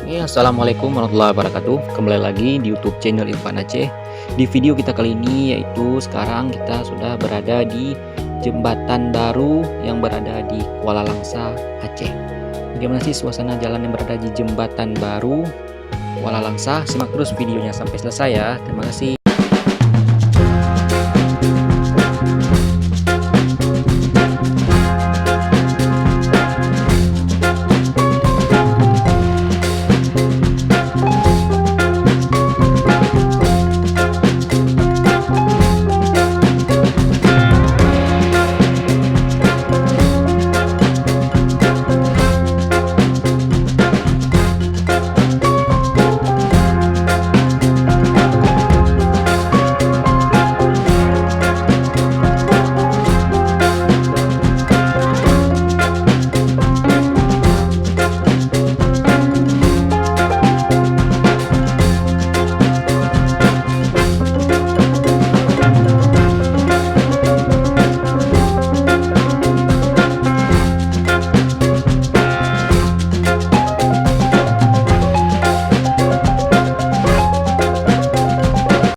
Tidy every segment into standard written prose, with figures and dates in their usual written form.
Assalamualaikum warahmatullahi wabarakatuh. Kembali lagi di YouTube channel Irfan Aceh. Di video kita kali ini yaitu sekarang kita sudah berada di jembatan baru yang berada di Kuala Langsa, Aceh. Bagaimana sih suasana jalan yang berada di jembatan baru Kuala Langsa? Simak terus videonya sampai selesai ya. Terima kasih.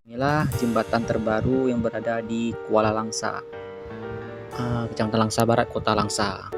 Inilah jembatan terbaru yang berada di Kuala Langsa, Kecamatan Langsa Barat, Kota Langsa.